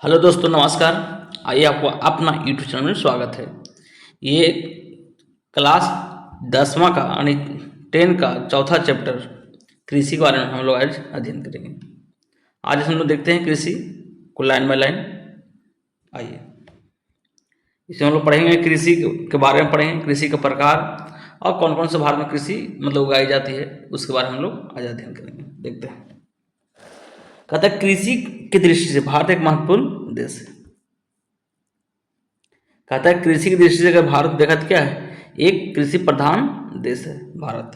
Hello दोस्तों, नमस्कार। आइए आपको अपना यूट्यूब चैनल में स्वागत है। ये क्लास 10वां का यानी 10 का चौथा चैप्टर कृषि के बारे में हम लोग आज अध्ययन करेंगे। आज हम लोग देखते हैं कृषि को लाइन बाय लाइन। आइए इसमें हम लोग पढ़ेंगे कृषि के बारे में, पढ़ेंगे कृषि का प्रकार और कौन कौन से भारत में कृषि मतलब उगाई जाती है, उसके बारे में हम लोग आज अध्ययन करेंगे। देखते हैं। कहता है कृषि की दृष्टि से भारत एक महत्वपूर्ण देश है। कहता है कृषि की दृष्टि से अगर भारत देखा तो क्या है, एक कृषि प्रधान देश है भारत।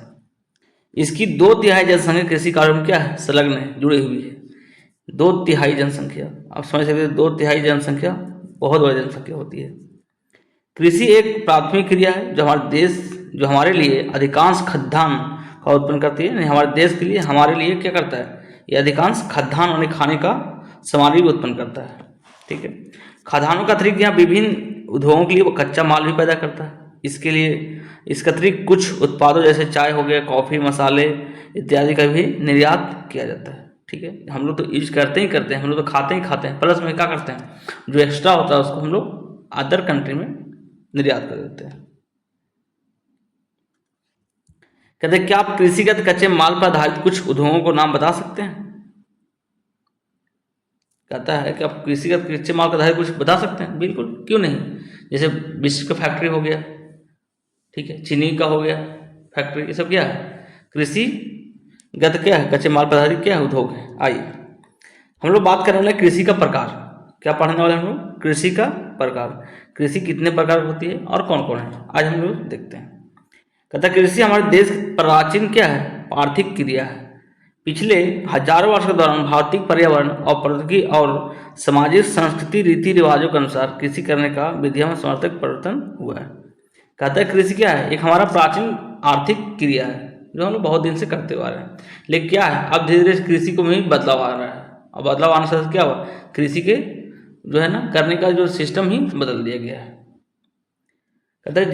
इसकी 2/3 जनसंख्या कृषि कार्यों में क्या है, संलग्न है, जुड़ी हुई है। 2/3 जनसंख्या, आप समझ सकते हैं 2/3 जनसंख्या बहुत बड़ी जनसंख्या होती है। कृषि एक प्राथमिक क्रिया है जो हमारे लिए अधिकांश खाद्यान्न का उत्पन्न करती है। हमारे देश के लिए, हमारे लिए क्या करता है, ये अधिकांश खाद्यान्न यानी खाने का सामग्री भी उत्पन्न करता है। ठीक है। खाद्यान्नों का अतिरिक्त यहाँ विभिन्न उद्योगों के लिए वो कच्चा माल भी पैदा करता है। इसके लिए इसके अतिरिक्त कुछ उत्पादों जैसे चाय हो गया, कॉफ़ी, मसाले इत्यादि का भी निर्यात किया जाता है। ठीक है। हम लोग तो यूज करते ही करते हैं, हम लोग तो खाते ही खाते हैं, प्लस में क्या करते हैं, जो एक्स्ट्रा होता है उसको हम लोग अदर कंट्री में निर्यात कर देते हैं। कहते हैं क्या आप कृषिगत कच्चे माल पर आधारित कुछ उद्योगों को नाम बता सकते हैं। कहता है कि आप कृषिगत कच्चे माल पर आधारित कुछ बता सकते हैं। बिल्कुल, क्यों नहीं। जैसे बिस्किट का फैक्ट्री हो गया, ठीक है, चीनी का हो गया फैक्ट्री, ये सब क्या है, कृषिगत क्या है, कच्चे माल पर आधारित क्या है, उद्योग है। आइए हम लोग बात करने वाले कृषि का प्रकार। क्या पढ़ने वाले हम लोग, कृषि का प्रकार। कृषि कितने प्रकार की होती है और कौन कौन है, आज हम लोग देखते हैं। कहता है कृषि हमारे देश प्राचीन क्या है, आर्थिक क्रिया है। पिछले हजारों वर्ष के दौरान भारतीय पर्यावरण और प्रौद्योगिकी और सामाजिक संस्कृति रीति रिवाजों के अनुसार कृषि करने का विधियों में समर्थक परिवर्तन हुआ है। कहता है कृषि क्या है, एक हमारा प्राचीन आर्थिक क्रिया है जो हम लोग बहुत दिन से करते हुए आ रहे हैं। लेकिन क्या है, अब धीरे धीरे कृषि को में बदलाव आ रहा है। और बदलाव आने से क्या हुआ, कृषि के जो है ना करने का जो सिस्टम ही बदल दिया गया है। कहता है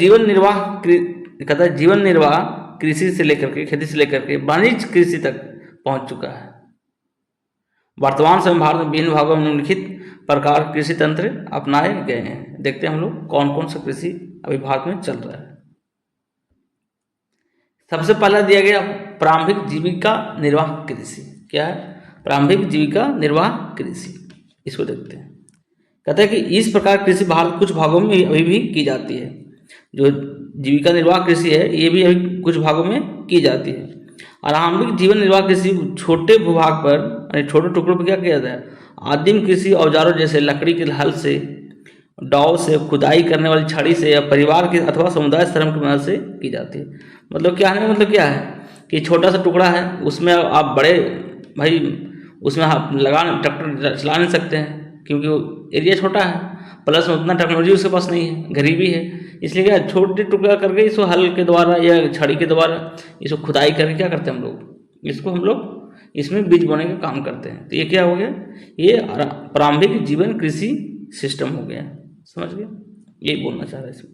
जीवन निर्वाह कृषि से लेकर के, खेती से लेकर के वाणिज्य कृषि तक पहुंच चुका है। वर्तमान समय भारत में विभिन्न भागों में निम्नलिखित प्रकार कृषि तंत्र अपनाए गए हैं। देखते हैं हम लोग कौन कौन सा कृषि अभी भारत में चल रहा है। सबसे पहला दिया गया प्रारंभिक जीविका निर्वाह कृषि। क्या है, प्रारंभिक जीविका निर्वाह कृषि, इसको देखते हैं। कहते हैं कि इस प्रकार कृषि भारत कुछ भागों में अभी भी की जाती है। जो जीविका निर्वाह कृषि है ये भी अभी कुछ भागों में की जाती है। आरंभिक जीवन निर्वाह कृषि छोटे भूभाग पर यानी छोटे टुकड़ों पर क्या किया जाता है, आदिम कृषि औजारों जैसे लकड़ी के हल से, डॉव से, खुदाई करने वाली छड़ी से या परिवार के अथवा समुदाय श्रम की मदद से की जाती है। मतलब क्या है, मतलब क्या है कि छोटा सा टुकड़ा है, उसमें आप बड़े भाई उसमें आप ट्रैक्टर चला नहीं सकते हैं क्योंकि वो एरिया छोटा है, प्लस में उतना टेक्नोलॉजी उसके पास नहीं है, गरीबी है। इसलिए क्या छोटे टुकड़ा करके इसको हल के द्वारा या छड़ी के द्वारा इसको खुदाई करके क्या करते हैं हम लोग, इसको हम लोग इसमें बीज बोने का काम करते हैं। तो ये क्या हो गया, ये प्रारंभिक जीवन कृषि सिस्टम हो गया। समझ गए, यही बोलना चाह रहे हैं इसमें।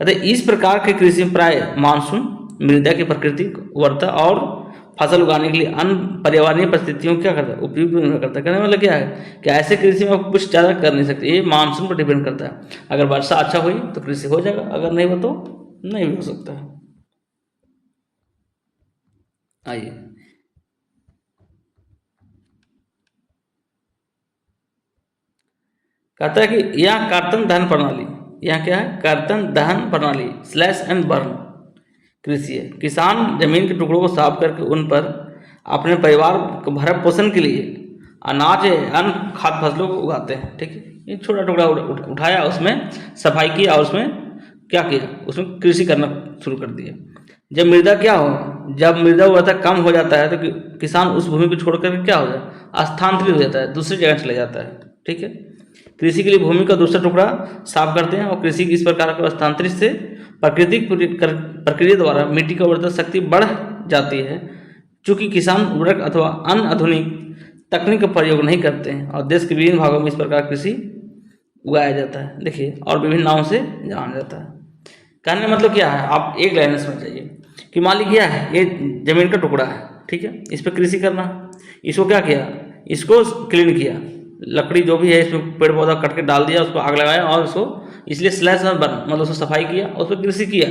कहते इस प्रकार के कृषि में प्राय मानसून, मृदा की प्राकृतिक वर्ता और फसल उगाने के लिए अन्य पर्यावरणीय परिस्थितियों क्या करता है, उपयुक्त निर्भर करता है। कहने मतलब क्या है कि ऐसे कृषि में आप कुछ ज़्यादा कर नहीं सकते, ये मानसून पर डिपेंड करता है। अगर वर्षा अच्छा हुई तो कृषि हो जाएगा, अगर नहीं हो तो नहीं भी हो सकता है। आइए कहता है कि यह कर्तन दहन प्रणाली, यह क्या है, कर्तन दहन प्रणाली स्लैश एंड बर्न कृषि है। किसान जमीन के टुकड़ों को साफ करके उन पर अपने परिवार को भरण पोषण के लिए अनाज अन्य खाद्य फसलों को उगाते हैं। ठीक है, ये छोटा टुकड़ा उठाया, उसमें सफाई की और उसमें क्या किया, उसमें कृषि करना शुरू कर दिया। जब मृदा क्या हो, जब मृदा उर्वरता कम हो जाता है तो किसान उस भूमि को छोड़ कर क्या हो जाता है, स्थानांतरित हो जाता है, दूसरी जगह चले जाता है। ठीक है, कृषि के लिए भूमि का दूसरा टुकड़ा साफ करते हैं और कृषि इस प्रकार के स्थानांतरित से प्राकृतिक प्रक्रिया द्वारा मिट्टी की उर्वरता शक्ति बढ़ जाती है। चूंकि किसान उर्वरक अथवा अन्य आधुनिक तकनीक का प्रयोग नहीं करते हैं और देश के विभिन्न भागों में इस प्रकार कृषि उगाया जाता है। देखिए, और विभिन्न नामों से जाना जाता है। कहने का मतलब क्या है, आप एक लाइन में समझ जाइए कि मान लीजिए क्या है, ये जमीन का टुकड़ा है, ठीक है, इस पर कृषि करना, इसको क्या किया, इसको क्लीन किया, लकड़ी जो भी है इसमें पेड़ पौधा कट के डाल दिया, उसको आग लगाया और उसको इसलिए स्लैश एंड बर्न मतलब उसको सफाई किया और उस पर कृषि किया।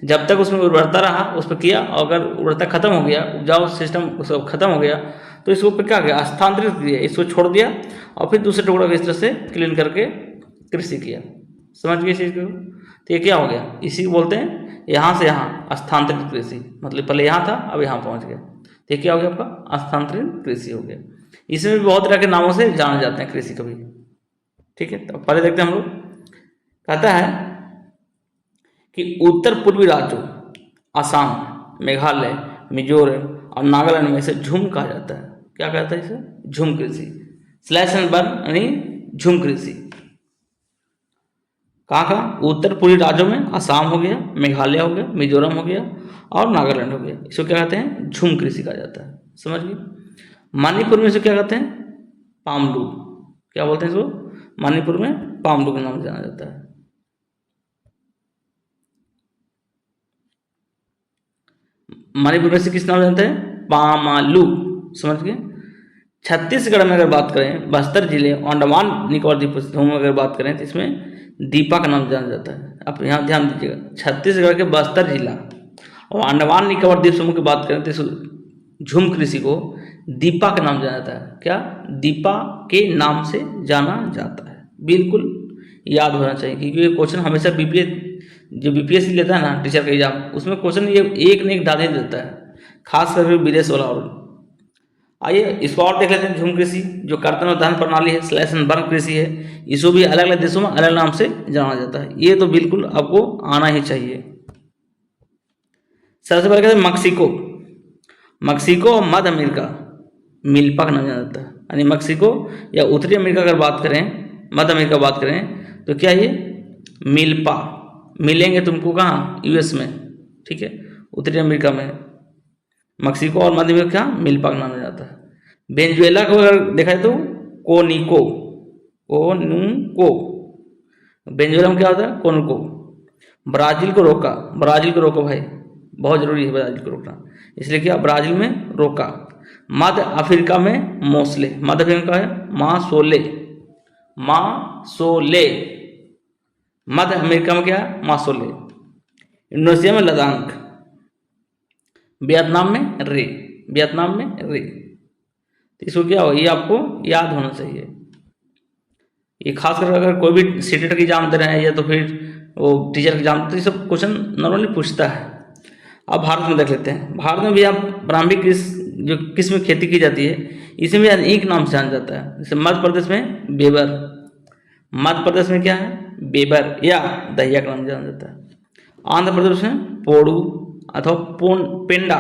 जब तक उसमें उर्वरता रहा उस पर किया, और अगर उर्वरता खत्म हो गया, उपजाऊ सिस्टम उसका खत्म हो गया, तो इसको पे क्या किया, स्थानांतरित किया, इसको छोड़ दिया और फिर दूसरे टुकड़ों को इस तरह से क्लीन करके कृषि किया। समझ गए इस चीज़ को? तो ये क्या हो गया, इसी को बोलते हैं यहाँ से यहाँ स्थानांतरित कृषि, मतलब पहले यहाँ था अब यहाँ पहुँच गया, तो ये क्या हो गया आपका स्थानांतरित कृषि हो गया। इसमें भी बहुत तरह के नामों से जाने जाते हैं कृषि को भी। ठीक है, तो पहले देखते हैं हम लोग। कहता है कि उत्तर पूर्वी राज्यों असम, मेघालय, मिजोरम और नागालैंड में इसे झूम कहा जाता है। क्या कहता है इसे? झूम कृषि, स्लैश एंड बर्न यानी झूम कृषि। कहाँ उत्तर पूर्वी राज्यों में असम हो गया, मेघालय हो गया, मिजोरम हो गया और नागालैंड हो गया, इसको क्या कहते हैं? झूम कृषि कहा जाता है। समझ गए? मणिपुर में इसे क्या कहते हैं? पामलू। क्या बोलते हैं इसको? मणिपुर में पामलू के नाम से जाना जाता है। मणिपुर में से किस नाम जानते हैं? पामालू। समझ गए? छत्तीसगढ़ में अगर बात करें, बस्तर जिले, अंडमान निकोबार द्वीप समूह में अगर बात करें तो इसमें दीपा का नाम जाना जाता है। आप यहाँ ध्यान दीजिएगा, छत्तीसगढ़ के बस्तर जिला और अंडमान निकोबार द्वीप समूह की बात करें तो इस झूम कृषि को दीपा का नाम जाना जाता है। क्या? दीपा के नाम से जाना जाता है। बिल्कुल याद होना चाहिए, क्योंकि ये क्वेश्चन हमेशा जो बीपीएससी लेता है ना टीचर का एग्जाम, उसमें क्वेश्चन ये एक न एक डाल देता है, खास करके विदेश वाला। और आइए इसको और देख लेते हैं। झूम कृषि जो कर्तन और दहन प्रणाली है, स्लैश एंड बर्न कृषि है, इसको भी अलग अलग देशों में अलग नाम से जाना जाता है। ये तो बिल्कुल आपको आना ही चाहिए। सबसे पहले कहते हैं मैक्सिको। मैक्सिको और मध्य अमेरिका मिल्पा का नाम जाना जाता है, यानी मैक्सिको या उत्तरी अमेरिका अगर बात करें, मध्य अमेरिका बात करें तो क्या ये मिल्पा मिलेंगे तुमको कहाँ? यूएस में। ठीक है, उत्तरी अमेरिका में मैक्सिको और मध्य अमेरिका मिल्पा का नाम जाना जाता है। वेनेजुएला को अगर देखा जाए तो कोनिको। वेनेजुएला में क्या होता है? कोनिको। ब्राज़ील को रोका भाई, बहुत जरूरी है ब्राज़ील को रोकना, इसलिए क्या ब्राज़ील में रोका। मध्य अफ्रीका में मोसले, मध्य अफ्रीका है मासोले। मध्य अमेरिका में क्या है? मासोले। इंडोनेशिया में लदाख। वियतनाम में रे। तो इसको क्या हो, ये आपको याद होना चाहिए। ये खासकर अगर कोई भी सीटेट की एग्जाम दे रहे हैं या तो फिर वो टीचर की एग्जाम, तो ये सब क्वेश्चन नॉर्मली पूछता है। अब भारत में देख लेते हैं। भारत में भी आप प्रारंभिक जो किस्म खेती की जाती है, इसमें भी एक नाम से जाना जाता है। जैसे मध्य प्रदेश में बेबर, मध्य प्रदेश में क्या है? बेबर या दहिया का नाम जाना जाता है। आंध्र प्रदेश में पोड़ू अथवा पेंडा,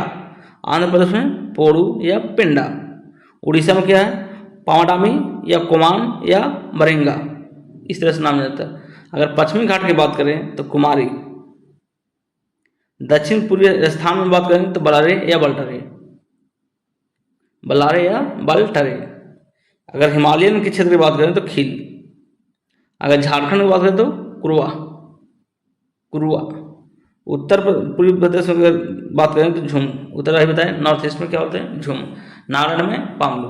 आंध्र प्रदेश में पोड़ू या पेंडा। उड़ीसा में क्या है? पावडामी या कोमान या मरेंगा, इस तरह से नाम जाता है। अगर पश्चिमी घाट की बात करें तो कुमारी। दक्षिण पूर्वी राजस्थान में बात करें तो बलारे या बलटरे। अगर हिमालयन के क्षेत्र की बात करें तो खील। अगर झारखंड की बात करें तो कुरुआ। उत्तर पूर्वी प्रदेश में अगर बात करें तो झूम। उत्तर अभी बताएं, नॉर्थ ईस्ट में क्या होते हैं? झूम। नागालैंड में पामलू,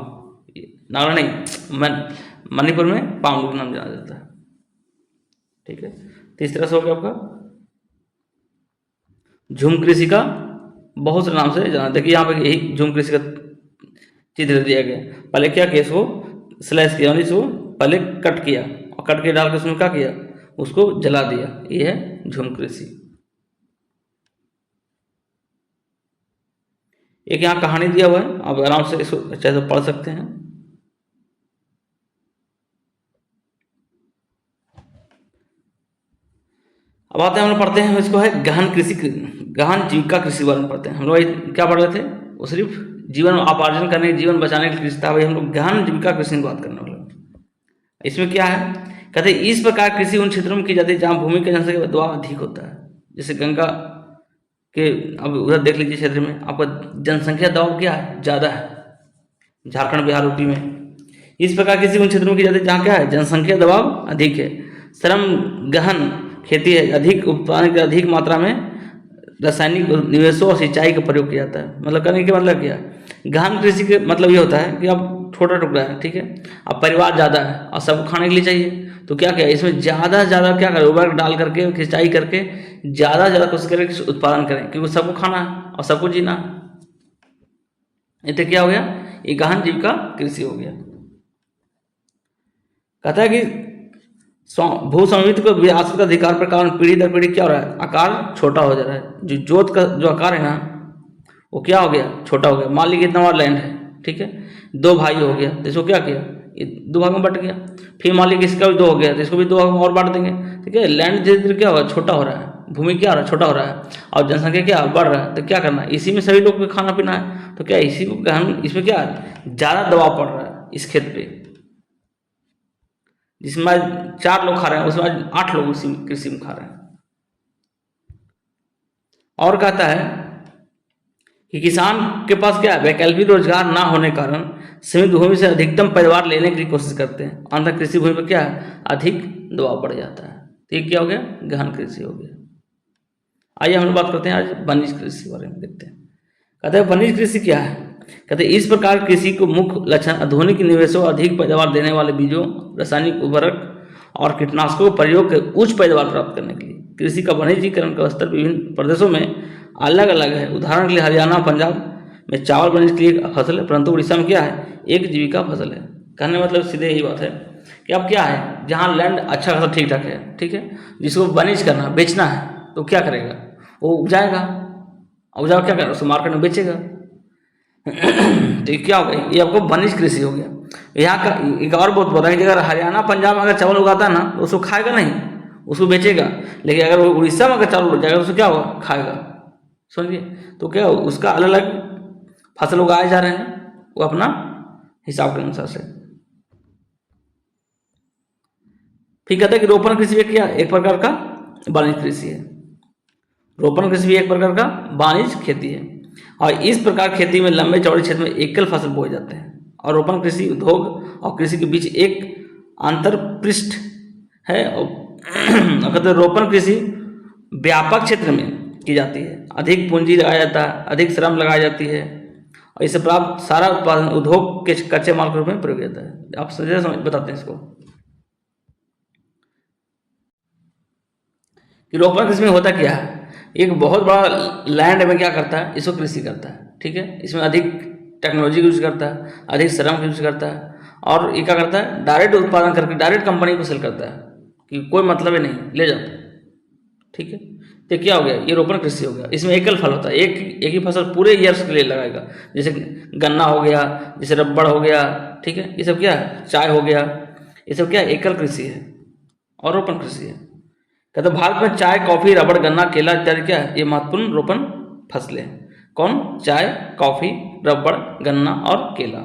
नागालैंड नहीं मणिपुर में पामलू का नाम जाना जाता है। ठीक है, तो इस तरह से हो गया आपका झूम कृषि का बहुत से नाम से जाना। देखिए यहाँ पे यही झूम कृषि का चित्र दिया गया। पहले क्या किया, इसको स्लैश किया, इसको पहले कट किया और कट के डाल के उसमें क्या किया, उसको जला दिया। ये है झूम कृषि। एक यहाँ कहानी दिया हुआ है, आप आराम से इसको अच्छे से पढ़ सकते हैं। अब आते हैं, हम लोग पढ़ते हैं इसको है गहन जीविका कृषि बारे में पढ़ते हैं। हम लोग क्या पढ़ रहे थे? वो सिर्फ जीवन उपार्जन करने, जीवन बचाने की कृषि था। भाई हम लोग गहन जीविका कृषि की बात करने वाले। इसमें क्या है, कहते हैं इस प्रकार कृषि उन क्षेत्रों में की जाती है जहाँ भूमि का जनसंख्या दबाव अधिक होता है। जैसे गंगा के अब उधर देख लीजिए क्षेत्र में आपका जनसंख्या दबाव क्या है? ज़्यादा है, झारखंड, बिहार, यूपी में। इस प्रकार कृषि उन क्षेत्रों में की जाती है जहाँ क्या है? जनसंख्या दबाव अधिक है। श्रम गहन खेती है, अधिक उत्पादन की अधिक मात्रा में रासायनिक निवेशों और सिंचाई का प्रयोग किया जाता है। मतलब करने के मतलब क्या? गहन कृषि के मतलब ये होता है कि अब छोटा टुकड़ा है, ठीक है। अब परिवार ज़्यादा है और सबको खाने के लिए चाहिए, तो क्या किया, इसमें ज़्यादा से ज़्यादा क्या करें, उर्वरक डाल करके खिंचाई करके ज़्यादा से ज़्यादा कोशिश करें कि उत्पादन करें, क्योंकि सबको खाना है और सबको जीना है। इससे क्या हो गया, ये गहन जीविका कृषि हो गया। कहता है कि भू स्वामित्व को विरासत का अधिकार पर कारण पीढ़ी दर पीढ़ी क्या हो रहा है, आकार छोटा हो जा रहा है। जो जोत का जो आकार है ना, वो क्या हो गया, छोटा हो गया। मान लीजिए इतना बड़ा लैंड है, ठीक है, 2 भाई हो गया, तो इसको क्या किया, ये 2 भाग में बट गया। फिर मान लीजिए इसका भी 2 हो गया, तो इसको भी 2 भाग में और बांट देंगे, ठीक है। लैंड धीरे धीरे क्या होगा, छोटा हो रहा है, भूमि क्या हो रहा है, छोटा हो रहा है, और जनसंख्या क्या बढ़ रहा है। तो क्या करना है, इसी में सभी लोग को खाना पीना है, तो क्या इसी को गहन, इसमें क्या ज़्यादा दबाव पड़ रहा है इस खेत पे, जिसमें आज 4 लोग खा रहे हैं, उसमें आज 8 लोग उसी कृषि में खा रहे हैं। और कहता है कि किसान के पास क्या है, वैकल्पिक रोजगार ना होने के कारण सीमित भूमि से अधिकतम पैदावार लेने की कोशिश करते हैं। अंततः कृषि भूमि पर क्या है, अधिक दबाव पड़ जाता है। तो ये क्या हो गया, गहन कृषि हो गया। आइए हम लोग बात करते हैं आज वन्य कृषि के बारे में, देखते हैं। कहते हैं वन्य कृषि क्या है। कहते हैं इस प्रकार कृषि को मुख्य लक्षण आधुनिक निवेशों, अधिक पैदावार देने वाले बीजों, रासायनिक उर्वरक और कीटनाशकों के प्रयोग के उच्च पैदावार प्राप्त करने के लिए कृषि का वाणिज्यीकरण का स्तर विभिन्न प्रदेशों में अलग अलग है। उदाहरण के लिए हरियाणा, पंजाब में चावल वाणिज्य के लिए फसल है, परंतु उड़ीसा में क्या है, एक जीविका फसल है। कहने मतलब सीधे यही बात है कि अब क्या है, जहाँ लैंड अच्छा खासा ठीक ठाक है, ठीक है, जिसको वाणिज्य करना, बेचना है, तो क्या करेगा, वो उपजाएगा, उपजाओ क्या करेगा, उसको मार्केट में बेचेगा। तो ये क्या हो गया, ये आपको वाणिज्य कृषि हो गया। यहाँ का एक और बहुत बता है कि अगर हरियाणा पंजाब में अगर चावल उगाता है ना, तो उसको खाएगा नहीं, उसको बेचेगा। लेकिन अगर वो उड़ीसा में अगर चावल उग जाएगा तो उसको क्या होगा, खाएगा। समझिए, तो क्या उसका अलग अलग फसल उगाए जा रहे हैं, वो अपना हिसाब के अनुसार से। फिर कहते हैं कि रोपण कृषि क्या, एक प्रकार का वाणिज्य कृषि है। रोपण कृषि भी एक प्रकार का वाणिज्य खेती है, और इस प्रकार खेती में लंबे चौड़े क्षेत्र में एकल फसल बोए जाते हैं। और रोपण कृषि उद्योग और कृषि के बीच एक अंतर पृष्ठ है। और कहते हैं रोपण कृषि व्यापक क्षेत्र में की जाती है, अधिक पूंजी लगाया जाता है, अधिक श्रम लगाई जाती है, और इससे प्राप्त सारा उत्पादन उद्योग के कच्चे माल के रूप में प्रयोग किया जाता है। आप समझ बताते हैं इसको कि रोपण कृषि में होता क्या है। एक बहुत बड़ा लैंड में क्या करता है, इसको कृषि करता है, ठीक है। इसमें अधिक टेक्नोलॉजी का यूज करता है, अधिक श्रम का यूज करता है, और ये क्या करता है, डायरेक्ट उत्पादन करके डायरेक्ट कंपनी को सेल करता है कि कोई मतलब ही नहीं, ले जाता है, ठीक है। तो क्या हो गया, ये रोपण कृषि हो गया। इसमें एकल फल होता है, एक ही फसल पूरे ईयर्स के लिए लगाएगा। जैसे गन्ना हो गया, जैसे रबड़ हो गया, ठीक है, ये सब क्या है, चाय हो गया, ये सब क्या है, एकल कृषि है और रोपण कृषि है। कहते भारत में चाय, कॉफी, रबड़, गन्ना, केला इत्यादि क्या है, ये महत्वपूर्ण रोपण फसलें हैं। कौन, चाय, कॉफी, रबड़, गन्ना और केला।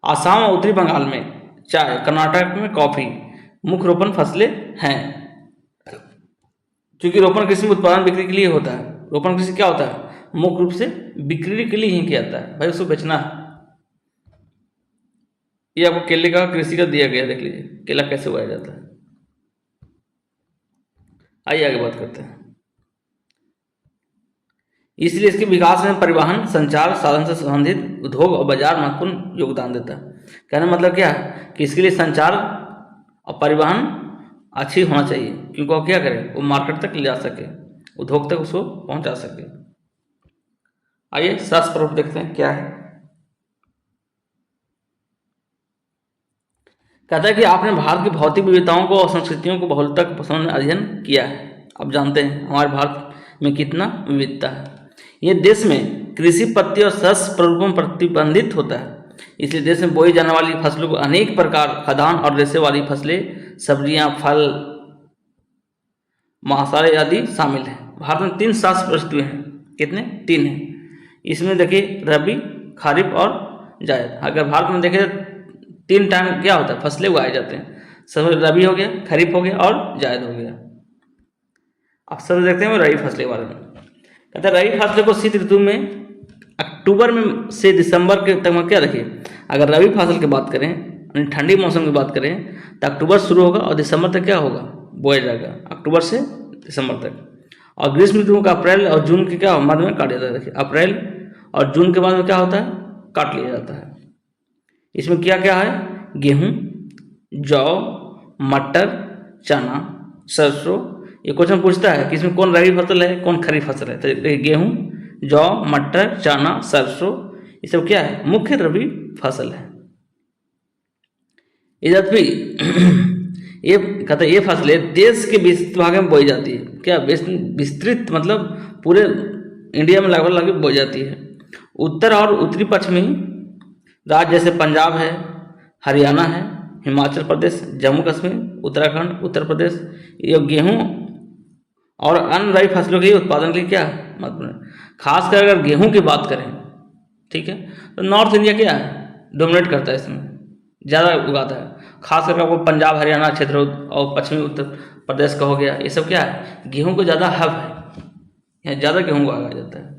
आसाम और उत्तरी बंगाल में चाय, कर्नाटक में कॉफी मुख्य रोपण फसलें हैं। क्योंकि रोपण कृषि में उत्पादन बिक्री के लिए होता है। रोपण कृषि क्या होता है, मुख्य रूप से बिक्री के लिए ही किया जाता है, भाई उसको बेचना है। ये आपको केले का कृषि का दिया गया, देख लीजिए केला कैसे उगाया जाता है। आइए आगे बात करते हैं। इसलिए इसके विकास में परिवहन, संचार साधन से संबंधित उद्योग और बाजार महत्वपूर्ण योगदान देता है। कहने मतलब क्या है कि इसके लिए संचार और परिवहन अच्छी होना चाहिए, क्योंकि वो क्या करे, वो मार्केट तक ले जा सके, उद्योग तक उसको पहुंचा सके। आइए शास्त्र प्ररूप देखते हैं क्या है। कहता है कि आपने भारत की भौतिक विविधताओं को और संस्कृतियों को बहुलता के प्रसंग में अध्ययन किया है। अब जानते हैं हमारे भारत में कितना विविधता है। ये देश में कृषि पत्ती और शस्य प्ररूपों में प्रतिबंधित होता है, इसलिए देश में बोई जाने वाली फसलों को अनेक प्रकार खाद्यान्न और रेशे वाली फसलें, सब्जियां, फल, मांसाहारी आदि शामिल हैं। भारत में 3 शास्य ऋतुएं हैं। कितने, 3 हैं। इसमें देखिए रबी, खरीफ और जायद। अगर भारत में देखें 3 टाइम क्या होता है, फसलें उगाए जाते हैं। सब रबी हो गया, खरीफ हो गया और जायद हो गया। अब सब देखते हैं रबी फसलें के बारे में। कहते हैं रबी फसलों को शीत ऋतु में अक्टूबर में से दिसंबर के तक में क्या रखिए, अगर रबी फसल की बात करें, ठंडी मौसम की बात करें, तो अक्टूबर शुरू होगा और दिसंबर तक क्या होगा, बोया जाएगा, अक्टूबर से दिसंबर तक। और ग्रीष्म ऋतु का अप्रैल और जून के क्या मध्य में काट जाता है। देखिए अप्रैल और जून के बाद में क्या होता है, काट लिया जाता है। इसमें क्या क्या है? गेहूं, जौ, मटर, चना, सरसों। ये क्वेश्चन पूछता है कि इसमें कौन रबी फसल है, कौन खरीफ फसल है। तो ये गेहूं, जौ, मटर, चना, सरसों, ये सब क्या है? मुख्य रबी फसल है। इधर भी ये कहते हैं ये फसलें देश के विस्तृत भाग में बोई जाती है। क्या विस्तृत मतलब पूरे इंडिया में लगभग लगभग बोई जाती है। उत्तर और उत्तरी पश्चिमी राज्य जैसे पंजाब है, हरियाणा है, हिमाचल प्रदेश, जम्मू कश्मीर, उत्तराखंड, उत्तर प्रदेश, ये गेहूं और अन्य रबी फसलों के उत्पादन के लिए क्या महत्वपूर्ण है। खासकर अगर गेहूं की बात करें, ठीक है, तो नॉर्थ इंडिया क्या है? डोमिनेट करता है, इसमें ज़्यादा उगाता है। खास करके आपको पंजाब हरियाणा क्षेत्र और पश्चिमी उत्तर प्रदेश का हो गया, ये सब क्या है? गेहूं को ज़्यादा हब है, यहाँ ज़्यादा गेहूं को उगाया जाता है।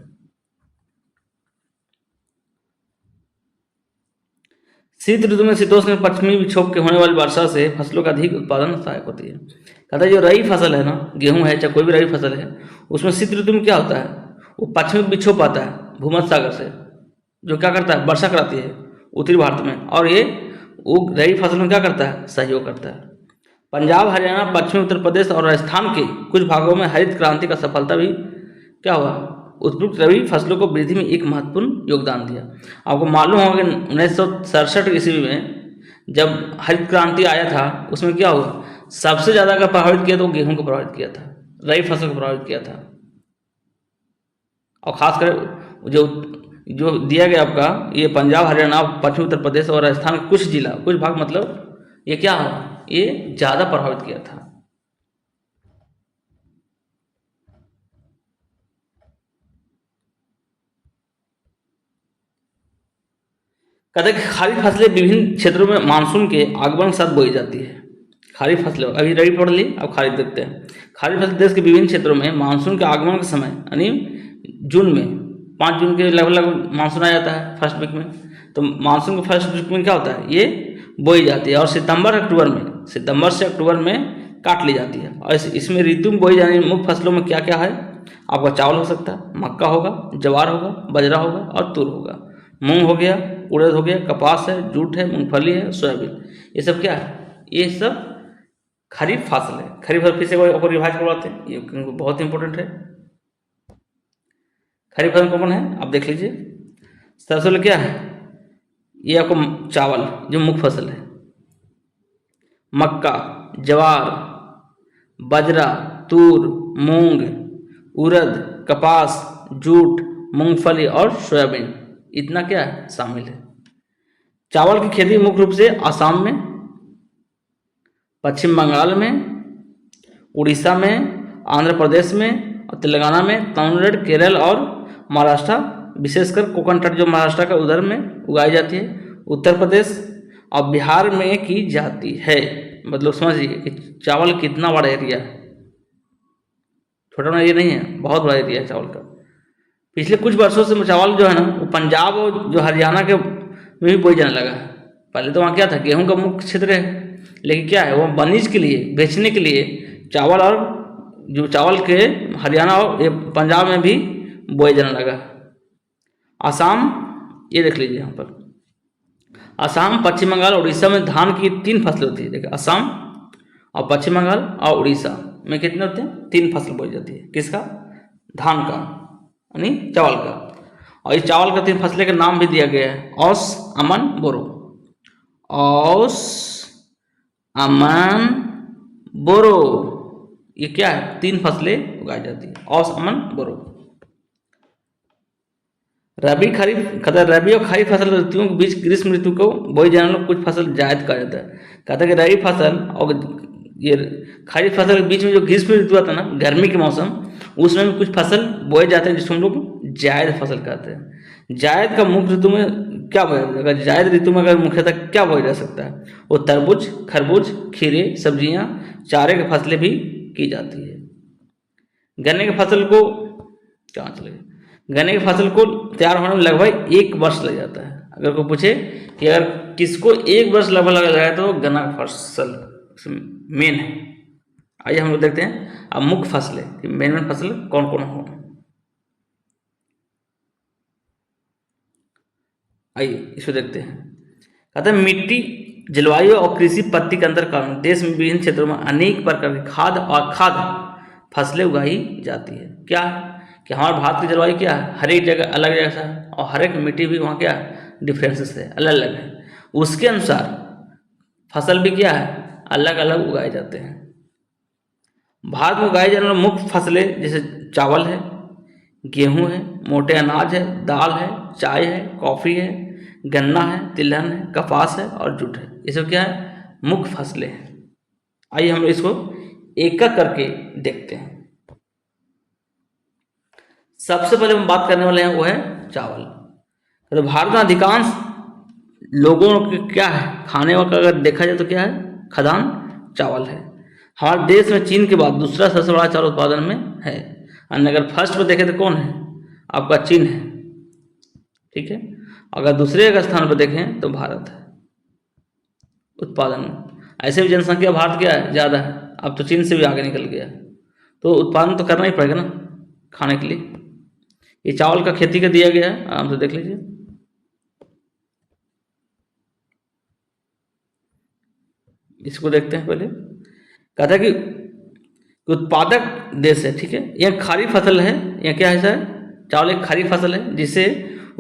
शीत ऋतु में शीतोष्ण पश्चिमी विक्षोभ के होने वाली वर्षा से फसलों का अधिक उत्पादन सहायक होती है। कहता है जो रबी फसल है ना, गेहूं है चाहे कोई भी रबी फसल है, उसमें शीत ऋतु में क्या होता है? वो पश्चिमी विक्षोभ आता है भूमध्य सागर से, जो क्या करता है? वर्षा कराती है उत्तरी भारत में, और ये वो रबी फसल में क्या करता है? सहयोग करता है। पंजाब, हरियाणा, पश्चिमी उत्तर प्रदेश और राजस्थान के कुछ भागों में हरित क्रांति का सफलता भी क्या हुआ? उपयुक्त रबी फसलों को वृद्धि में एक महत्वपूर्ण योगदान दिया। आपको मालूम होगा कि 1967 ईस्वी में जब हरित क्रांति आया था, उसमें क्या हुआ? सबसे ज़्यादा अगर प्रभावित किया तो गेहूं को प्रभावित किया था, रबी फसल को प्रभावित किया था। और खासकर जो जो दिया गया आपका ये पंजाब, हरियाणा, पश्चिमी उत्तर प्रदेश और राजस्थान के कुछ जिला, कुछ भाग, मतलब ये क्या हुआ? ये ज़्यादा प्रभावित किया था। कहते हैं कि खरीफ फसलें विभिन्न क्षेत्रों में मानसून के आगमन के साथ बोई जाती है। खरीफ फसलें अभी रबी पढ़ ली, अब खरीफ देखते हैं। खरीफ फसल देश के विभिन्न क्षेत्रों में मानसून के आगमन के समय यानी जून में, 5 जून के लगभग लगभग मानसून आ जाता है फर्स्ट वीक में। तो मानसून के फर्स्ट वीक में क्या होता है? ये बोई जाती है और सितंबर से अक्टूबर में काट ली जाती है। और इसमें ऋतु में बोई जाने मुख्य फसलों में क्या क्या है? आपका चावल हो सकता है, मक्का होगा, ज्वार होगा, बाजरा होगा और तूर होगा, मूंग हो गया, उड़द हो गया, कपास है, जूट है, मूंगफली है, सोयाबीन। ये सब क्या है? ये सब खरीफ फसल है। खरीफ फसल फिर से और रिवाइज करवाते हैं, ये बहुत इंपॉर्टेंट है। खरीफ फसल कौन है आप देख लीजिए। सबसे पहले क्या है? ये आपको चावल जो मुख्य फसल है, मक्का, ज्वार, बाजरा, तूर, मूंग, उड़द, कपास, जूट, मूंगफली और सोयाबीन, इतना क्या है? शामिल है। चावल की खेती मुख्य रूप से आसाम में, पश्चिम बंगाल में, उड़ीसा में, आंध्र प्रदेश में और तेलंगाना में, तमिलनाडु, केरल और महाराष्ट्र, विशेषकर कोकण तट जो महाराष्ट्र का उधर में उगाई जाती है, उत्तर प्रदेश और बिहार में की जाती है। मतलब समझिए कि चावल कितना बड़ा एरिया है, छोटा बड़ा ये नहीं है, बहुत बड़ा एरिया है चावल का। पिछले कुछ वर्षों से चावल जो है ना, वो पंजाब और जो हरियाणा के में भी बोई जाने लगा है। पहले तो वहाँ क्या था? गेहूं का मुख्य क्षेत्र है, लेकिन क्या है, वो वाणिज्य के लिए, बेचने के लिए चावल, और जो चावल के हरियाणा और पंजाब में भी बोए जाने लगा। आसाम, ये देख लीजिए यहाँ पर, आसाम, पश्चिम बंगाल, उड़ीसा में धान की 3 फसलें होती है। देखिए आसाम और पश्चिम बंगाल और उड़ीसा में कितने होते हैं? 3 फसल बोई जाती है। किसका? धान का, यानी चावल का। और इस चावल का 3 फसलें के नाम भी दिया गया है, औस, अमन, बोरो। औस, अमन, बोरो, ये क्या है? 3 फसलें उगाई जाती है, औस, अमन, बोरो। रबी खरीफ, कहता है रबी और खरीफ फसल ऋतुओं के बीच ग्रीष्म ऋतु को बोई जाने वाली कुछ फसल जायद कहा जाता है। कहता है कि रबी फसल और ये खरीफ फसल के बीच में जो ग्रीष्म ऋतु आता है ना, गर्मी के मौसम, उसमें भी कुछ फसल बोए जाते हैं जिसको हम लोग जायद फसल कहते हैं। जायद का मुख्य ऋतु में क्या बोया जाता है? अगर जायद ऋतु में अगर मुख्यतः क्या बोया जा सकता है? वो तरबूज, खरबूज, खीरे, सब्जियां, चारे की फसलें भी की जाती है। गन्ने की फसल को क्या चलेगा? गन्ने की फसल को तैयार होने में लगभग 1 वर्ष लग जाता है। अगर कोई पूछे कि अगर किसको 1 वर्ष लगभग लगा जाए तो गन्ना का फसल मेन है। आइए हम लोग देखते हैं अब मुख्य फसलें, मेन फसल कौन कौन हो। आइए इसको देखते हैं। कहते हैं मिट्टी, जलवायु और कृषि पद्धति के अंतर कारण देश में विभिन्न क्षेत्रों में अनेक प्रकार की खाद्य फसलें उगाई जाती है। क्या है कि हमारे भारत की जलवायु क्या है, हर एक जगह अलग जैसा है और हर एक मिट्टी भी वहाँ क्या है, डिफरेंसेस है, अलग अलग है। उसके अनुसार फसल भी क्या है, अलग अलग उगाए जाते हैं। भारत में उगाई जाने वाली मुख्य फसलें जैसे चावल है, गेहूं है, मोटे अनाज है, दाल है, चाय है, कॉफ़ी है, गन्ना है, तिलहन है, कपास है और जूट है। ये सब क्या है, मुख्य फसलें हैं। आइए हम इसको एक एक करके देखते हैं। सबसे पहले हम बात करने वाले हैं वो है चावल। तो भारत में अधिकांश लोगों के क्या है, खाने का अगर देखा जाए तो क्या है, खाद्यान्न चावल है। हमारे देश में चीन के बाद दूसरा सबसे बड़ा चावल उत्पादन में है। और अगर फर्स्ट पर देखें तो कौन है, आपका चीन है, ठीक है। अगर दूसरे का स्थान पर देखें तो भारत है उत्पादन में। ऐसे भी जनसंख्या भारत क्या है, ज़्यादा है, अब तो चीन से भी आगे निकल गया, तो उत्पादन तो करना ही पड़ेगा ना खाने के लिए। ये चावल का खेती का दिया गया है, आराम से देख लीजिए। इसको देखते हैं पहले। कहता है कि उत्पादक देश है, ठीक है। यह खारी फसल है, यह क्या है सर, चावल एक खारी फसल है जिसे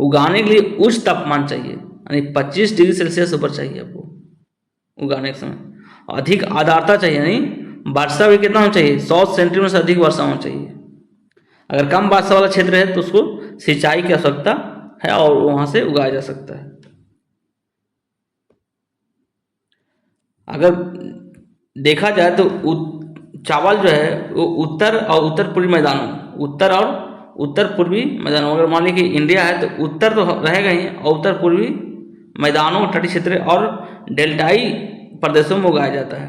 उगाने के लिए उच्च तापमान चाहिए, यानी 25 डिग्री सेल्सियस ऊपर चाहिए आपको उगाने के समय। अधिक आर्द्रता चाहिए, यानी वर्षा भी कितना होना चाहिए, 100 सेंटीमीटर से अधिक वर्षा होना चाहिए। अगर कम वर्षा वाला क्षेत्र है तो उसको सिंचाई की आवश्यकता है और वहाँ से उगाया जा सकता है। अगर देखा जाए तो चावल जो है वो उत्तर और उत्तर पूर्वी मैदानों, उत्तर और उत्तर पूर्वी मैदानों, अगर मान लीजिए कि इंडिया है तो उत्तर तो रहेगा ही, और उत्तर पूर्वी मैदानों, तटीय क्षेत्र और डेल्टाई प्रदेशों में उगाया जाता है।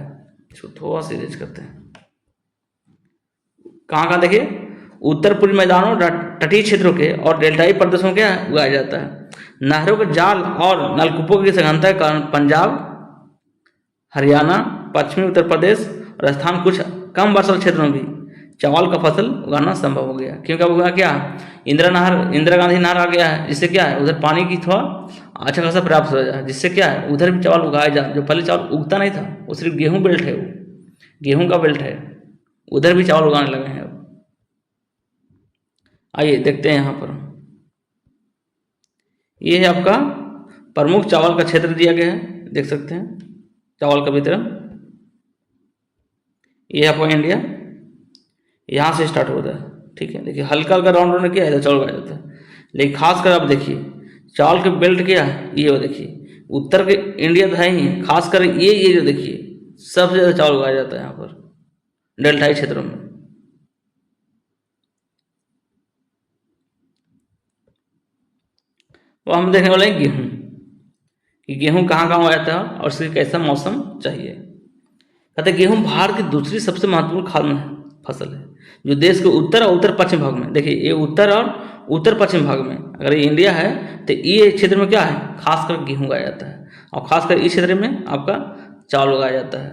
इसको थोड़ा सा रेंज करते हैं। कहाँ कहाँ देखिए, उत्तर पूर्वी मैदानों, तटीय क्षेत्रों के और डेल्टाई प्रदेशों में क्या उगाया जाता है। नहरों के जाल और नलकूपों की सघनता के कारण पंजाब, हरियाणा, पश्चिमी उत्तर प्रदेश, राजस्थान कुछ कम वर्षा क्षेत्रों में भी चावल का फसल उगाना संभव हो गया, क्योंकि अब क्या, इंदिरा गांधी नहर आ गया है, जिससे क्या है उधर पानी की थोड़ा अच्छा खासा प्राप्त हो जाए, जिससे क्या है उधर भी चावल उगाया जाए। जो पहले चावल उगता नहीं था, वो सिर्फ गेहूं बेल्ट है, वो गेहूं का बेल्ट है, उधर भी चावल उगाने लगे हैं अब। आइए देखते हैं यहाँ पर, ये है आपका प्रमुख चावल का क्षेत्र दिया गया है, देख सकते हैं चावल का वितरण। ये आपका इंडिया, यहाँ से स्टार्ट होता है, ठीक है। देखिए हल्का हल्का राउंड राउंड किया है तो चावल उगाया जाता है, लेकिन खासकर आप देखिए चावल के बेल्ट क्या है, ये देखिए उत्तर के इंडिया तो है ही, खासकर ये जो देखिए सबसे ज़्यादा चावल उगाया जाता है यहाँ पर डेल्टाई क्षेत्रों में। वो हम देखने वाले हैं गेहूँ, कि गेहूँ कहाँ कहाँ उगाया जाता है और उसके कैसा मौसम चाहिए। कहते हैं गेहूँ भारत की दूसरी सबसे महत्वपूर्ण खाद्य फसल है, जो देश के उत्तर और उत्तर पश्चिम भाग में, देखिए ये उत्तर और उत्तर पश्चिम भाग में, अगर ये इंडिया है तो ये क्षेत्र में क्या है, खासकर गेहूँ उगाया जाता है, और खासकर इस क्षेत्र में आपका चावल उगाया जाता है,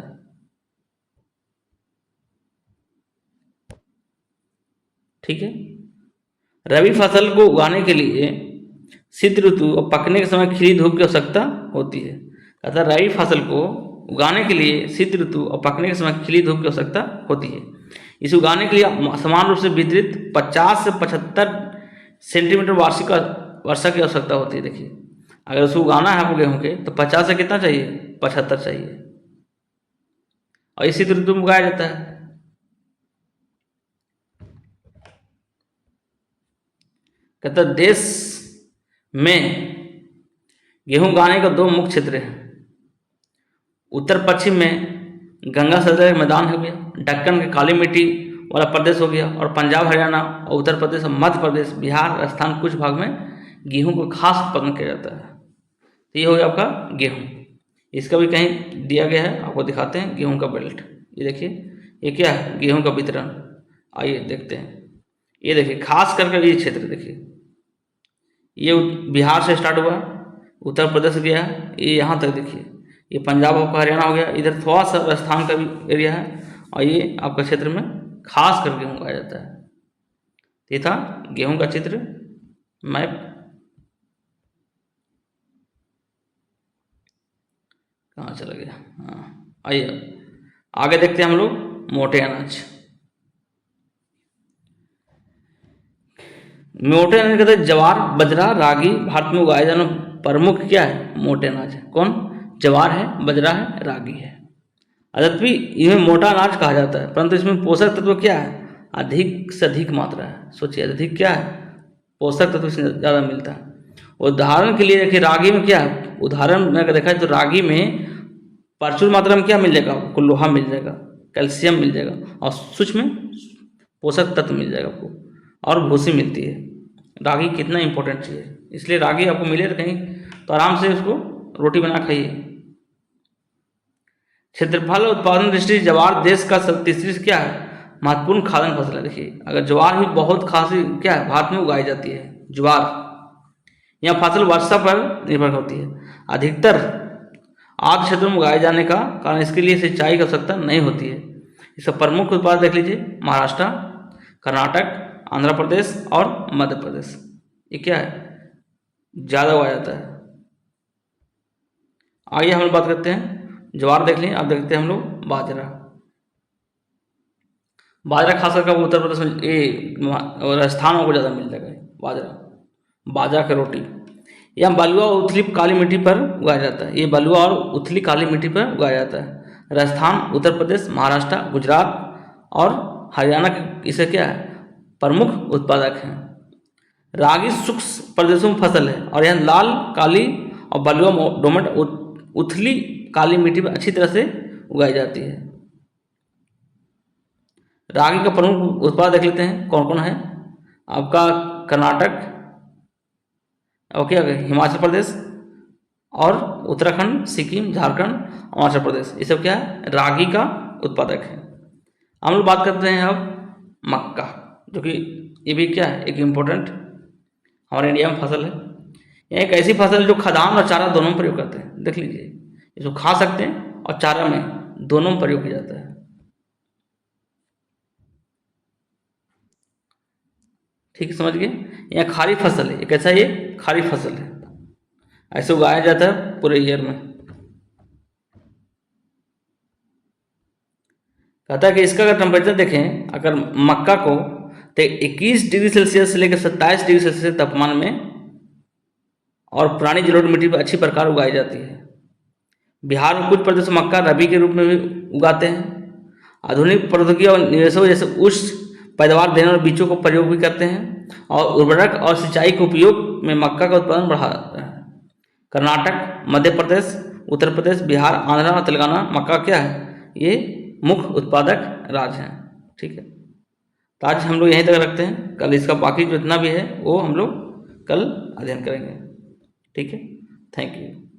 ठीक है। रबी फसल को उगाने के लिए शीत ऋतु और पकने के समय खिली धूप की आवश्यकता होती है। कहता है रबी फसल को उगाने के लिए शीत ऋतु और पकने के समय खिली धूप की आवश्यकता होती है। इसे उगाने के लिए समान रूप से वितरित 50 से 75 सेंटीमीटर वार्षिक वर्षा की आवश्यकता होती है। देखिए अगर उसको उगाना है आपको गेहूँ के तो 50 से कितना चाहिए, 75 चाहिए, और इसी ऋतु में उगाया जाता है। कहता देश में गेहूं उगाने का दो मुख्य क्षेत्र हैं। उत्तर पश्चिम में गंगा सतलज मैदान हो गया, दक्कन के काली मिट्टी वाला प्रदेश हो गया, और पंजाब, हरियाणा और उत्तर प्रदेश और मध्य प्रदेश, बिहार, राजस्थान कुछ भाग में गेहूं को खास उत्पन्न किया जाता है। तो ये हो गया आपका गेहूं। इसका भी कहीं दिया गया है, आपको दिखाते हैं गेहूं का बेल्ट। ये देखिए ये क्या है, गेहूं का वितरण। आइए देखते हैं। ये देखिए खास करके ये क्षेत्र देखिए, ये बिहार से स्टार्ट हुआ, उत्तर प्रदेश गया, ये यहाँ तक देखिए, ये पंजाब आपका हरियाणा हो गया, इधर थोड़ा सा राजस्थान का भी एरिया है, और ये आपका क्षेत्र में खास कर गेहूँ उगाया जाता है। ये था गेहूँ का चित्र मैप। कहाँ चला गया, हाँ आइए आगे देखते हैं हम लोग मोटे अनाज। मोटे अनाज कहते हैं जवार, बाजरा, रागी भारत में उगाए जाने प्रमुख क्या है, मोटे अनाज है। कौन, जवार है, बाजरा है, रागी है। यद्यपि इन्हें मोटा अनाज कहा जाता है, परंतु इसमें पोषक तत्व क्या है, अधिक से अधिक मात्रा है। सोचिए अधिक क्या है, पोषक तत्व इसमें ज़्यादा मिलता है। उदाहरण के लिए देखिए रागी में क्या है, उदाहरण में अगर देखा जाए तो रागी में प्रचुर मात्रा में क्या मिल जाएगा आपको, लोहा मिल जाएगा, कैल्शियम मिल जाएगा और सूक्ष्म पोषक तत्व मिल जाएगा आपको, और भूसी मिलती है। रागी कितना इंपॉर्टेंट चीज़ है, इसलिए रागी आपको मिले कहीं तो आराम से उसको रोटी बना खाइए। क्षेत्रफल उत्पादन दृष्टि जवार देश का तीसरी क्या है, महत्वपूर्ण खाद्यान्न फसल है। देखिए अगर ज्वार भी बहुत खासी क्या है भारत में उगाई जाती है, ज्वार यह फसल वर्षा पर निर्भर होती है। अधिकतर आर्द्र क्षेत्रों में उगाए जाने का कारण इसके लिए सिंचाई की आवश्यकता नहीं होती है। इसका प्रमुख उत्पाद देख लीजिए, महाराष्ट्र, कर्नाटक, आंध्र प्रदेश और मध्य प्रदेश, ये क्या है ज़्यादा उगाया जाता है। आइए हम लोग बात करते हैं, ज्वार देख लें, अब देखते हैं हम लोग बाजरा। बाजरा खास करके उत्तर प्रदेश में, ये राजस्थान को ज़्यादा मिल जाएगा बाजरा, बाजरा की रोटी। यह बलुआ और उथली काली मिट्टी पर उगाया जाता है, ये बलुआ और उथली काली मिट्टी पर उगाया जाता है। राजस्थान, उत्तर प्रदेश, महाराष्ट्र, गुजरात और हरियाणा के इसे क्या है प्रमुख उत्पादक हैं। रागी शुष्क प्रदेशों में फसल है और यह लाल, काली और बलुआ दोमट उथली काली मिट्टी पर अच्छी तरह से उगाई जाती है। रागी का प्रमुख उत्पाद देख लेते हैं कौन कौन है आपका, कर्नाटक, ओके हिमाचल प्रदेश और उत्तराखंड, सिक्किम, झारखंड, अरुणाचल प्रदेश, ये सब क्या है रागी का उत्पादक है। हम लोग बात करते हैं अब मक्का, जो कि ये भी क्या है एक इम्पोर्टेंट हमारे इंडिया में फसल है। यह एक ऐसी फसल जो खाद्यान्न और चारा दोनों में प्रयोग करते हैं। देख लीजिए इसको खा सकते हैं और चारा में दोनों में प्रयोग किया जाता है। ठीक है, समझ गए। यह खारी फसल है, एक ऐसा ये खारी फसल है, ऐसे उगाया जाता है पूरे ईयर में। कहता है कि इसका अगर टेम्परेचर देखें अगर मक्का को, तो 21 डिग्री सेल्सियस से लेकर 27 डिग्री सेल्सियस तापमान में और पुरानी जलोढ़ मिट्टी पर अच्छी प्रकार उगाई जाती है। बिहार में कुछ प्रदेश मक्का रबी के रूप में भी उगाते हैं। आधुनिक प्रौद्योगिकी और निवेशों जैसे उच्च पैदावार देने वाले बीजों को प्रयोग भी करते हैं और उर्वरक और सिंचाई के उपयोग में मक्का का उत्पादन बढ़ाता है। कर्नाटक, मध्य प्रदेश, उत्तर प्रदेश, बिहार, आंध्र और तेलंगाना मक्का क्या है, ये मुख्य उत्पादक राज्य हैं। ठीक है, तो आज हम लोग यहीं तक रखते हैं, कल इसका बाकी जितना भी है वो हम लोग कल अध्ययन करेंगे। ठीक है, थैंक यू।